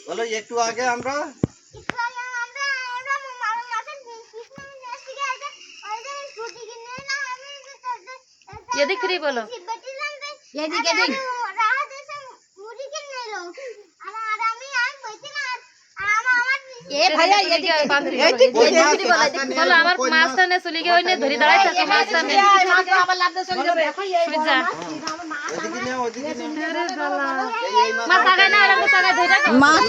বলো একটু আগে আমরা এদিক ফিরে বলো এদিক এদিক এ ভাইয়া এদিকে বলো আমার মাছটা নে চলে গিয়ে ওই নে ধরি দাঁড়াই থাকে মাছটা নে মাছ আবার লাভ দিয়ে চলে যাবে সুজা ওদিকে নাও ওদিকে নাও মাছ আগে না ওরা মাছ আগে ধরে মাছ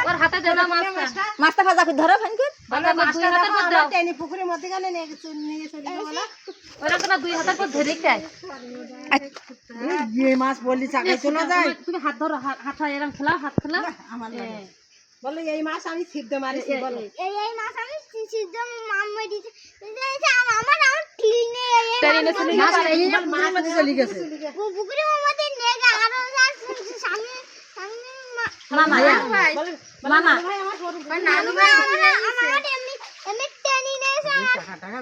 ওর হাতে দে না মাছটা মাছটা ভাজা করে ধরো ফান করে বাবা দুই হাতের পর দাও টেনে পুকুরের মধ্যে গেলে নিয়ে চলে যাবে ওরা তো না দুই হাতের পর ধরে খায় এই মাছ বললি চাকায় চলে যায় তুমি হাত ধরো হাতটা এরকম খেলাও হাত খেলাও আমার বলে এই মাছ আমি সিদ্ধ মারিছি বলে এই মাছ আমি সিদ্ধ মাম্মা দিতে আমার টিনে টেনে চলে মাছ এই মাছ মধ্যে চলে গেছে পুকুরের মধ্যে নিয়ে গেল আর সামনে মামা মামা নানু ভাই আমার এমনি এমনি টেনে নিয়েছে টাকা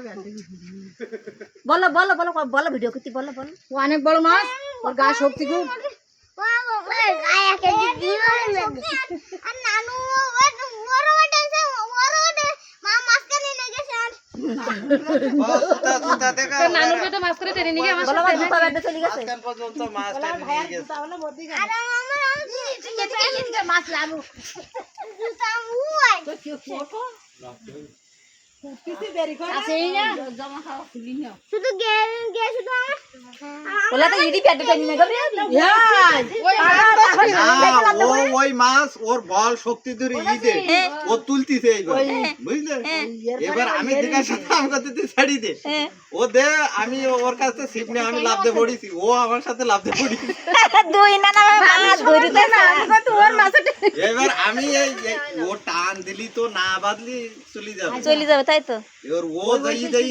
বলো বলো বলো বলো ভিডিও করতে বলো বলো অনেক বড় মাছ ওর গা শক্তি খুব আর নানু বড় ওটাছে বড় ওটা মা মাছ কেনে নিয়ে গেছে আর জুতা দেখা নানুর পেটে মাছ করে টেনে নিয়ে গিয়ে আমার বলো সাথে জুতা বেঁধে চলে গেছে আজকাল পর্যন্ত মাছ টেনে নিয়ে গেছে তাহলে মধ্যে গেল আর আমার মাছ লালু জুতা উই তো কি ফটো কিছু বেরি করে আসেই না জমা খাওয়া খুলি না শুধু গে শুধু আমার বলে তো ইডি পেটে টেনে নিয়ে যাবে ওই মাছ ওর বল শক্তি ধরে ইদে ও তুলতিছে এইবার বুঝলে এবার আমি দিকে সাথে আমাকে দিতে ছাড়ি দে ও দে আমি ওর কাছে ছিপনে আমি লাভ দে পড়িছি ও আমার সাথে লাভ দে পড়িছি দুই না না মাছ ধরিতে না তোর মাছ এবার আমি এই ও টান দিলি তো না বাদলি চলে যাবে তাই তো এবার ও যাই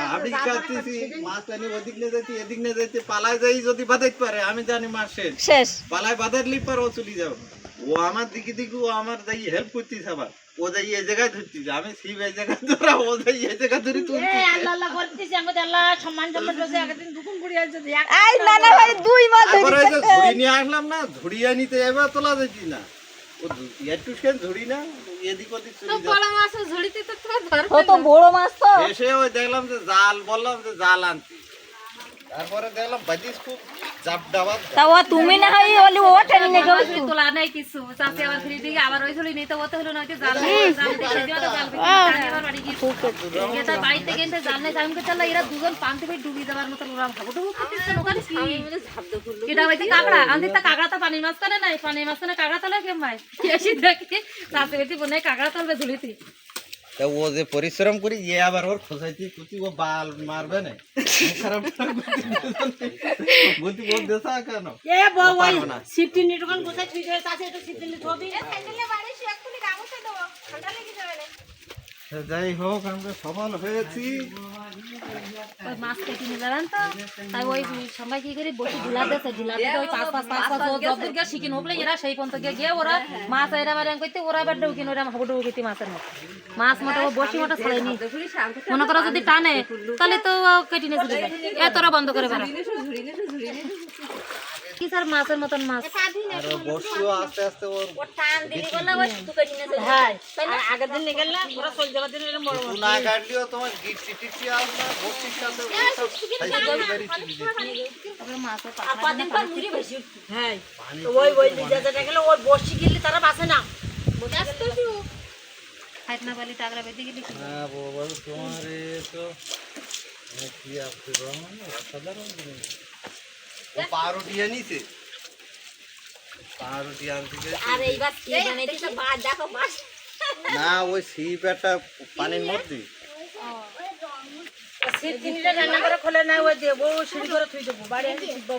আমি কাটতেছি মাছ পানি ওদিক নিয়ে যাইতে এদিক নিয়ে যাইতে পালায় যাই যদি বাঁধাইতে পারে আমি জানি মাছ শেষ পালায় বাঁধাইলি পর ও চলে যাবে ও আমার দিকে দিকে ও আমার যাই হেল্প করতিস আবার ও যাই এই জায়গায় ধরতিস আমি শিব এই জায়গায় ধরা ও যাই এই জায়গায় ধরে তুলতিস আল্লাহ আল্লাহ করতেছি আমাদের আল্লাহ সম্মান সম্মান করছে আগের দুপুর ঘুরে আসছে আই না না ভাই দুই মাছ তারপরে ধরিতে যে ধরি নিয়ে আসলাম না ধরিয়া নিতে এবার তোলা যাইতি না ও একটু সেন ধরি না এদিক ওদিক চলে যাবে বড় মাছ ঝুড়িতে তো তোমার ধর ও তো বড় মাছ তো এসে ওই দেখলাম যে জাল বললাম যে জাল আনছি তারপরে দেখলাম বাজিস খুব জাপ ডাবা তা ও তুমি না হয় বলি ও টেনে নিয়ে যাবে তুই তোলা নাই কিছু চাচি আবার ফিরে দিকে আবার ওই চলি নেই তো ওতে হলো না কি জাল জাল দেখে দিও তো জাল আমি আবার বাড়ি গিয়ে এটা বাড়িতে গেছে জাল নাই আমি কে চালা এরা দুজন পান্তে ভাই ডুবি দেওয়ার মতো ওরা ভাবো তো করতেছে ওখানে কি এটা হইতে কাকড়া আমি তো কাকড়া তো পানির মাছ কানে নাই পানির মাছ কানে কাকড়া তলে কেম ভাই এসে দেখে চাচি বেটি বনে কাকড়া তলবে ঝুলিতে তা ও যে পরিশ্রম করি এ আবার ওর খোঁজাইতে কুচি ও বাল মারবে না খারাপ বুদ্ধি বহুত দেশা কেন এ বউ ওই সিফটি নিটকন গোছাই থুই যায় আছে এটা সিফটি নিট হবে স্যান্ডেলে বাড়ি সে এক্ষুনি গামছা দেবো ঠান্ডা লেগে যাবে না যাই হোক আমরা সফল হয়েছি ওই মাছ কেটে নিয়ে যাবেন তো তাই ওই সবাই কি করে বসে ঢিলা দিয়েছে ঢিলা দিয়ে ওই পাঁচ যতদূর গিয়ে শিখিন হোক এরা সেই পর্যন্ত গিয়ে ওরা মাছ এরা মারে করতে ওরা এবার ডুকিন ওরা হবো ডুকিতে মাছের মতো মাছ মোটা বসি মোটা ছাড়াইনি মনে করো যদি টানে তাহলে তো কেটে নিয়ে চলে যায় এতটা বন্ধ করে বেড়া কি স্যার মাছের মতন মাছ আর বসিও আস্তে আস্তে ওর টান দিলি বলে ওই তুই কেটে নিয়ে যাবে হ্যাঁ আর আগের দিন নিয়ে গেল ওরা চল যাবার দিন এরকম বড় তু না কাটলিও তোমার গিটটি টিটি আসবে বসির সাথে সব সাইকেল গাড়ি চলে যাবে মাছের আর কদিন পর মুড়ি বেশি হ্যাঁ তো ওই যেটা গেল ওই বসি গেলে তারা বাসে না খাইত না পালি টাকরা বেঁধে গেলি হ্যাঁ বাবা তোমার তো কি আপনি রহমান অসাধারণ জিনিস ও পাউরুটি আনিছে পাউরুটি আনতে আর এইবার কি বানাইতে বাদ দেখো মাছ না ওই সিপ একটা পানির মধ্যে সিফটি নিলে রান্না করে খোলে না ওই দেবো সিঁড়ি করে থুই দেবো বাড়ি এসে শিখবো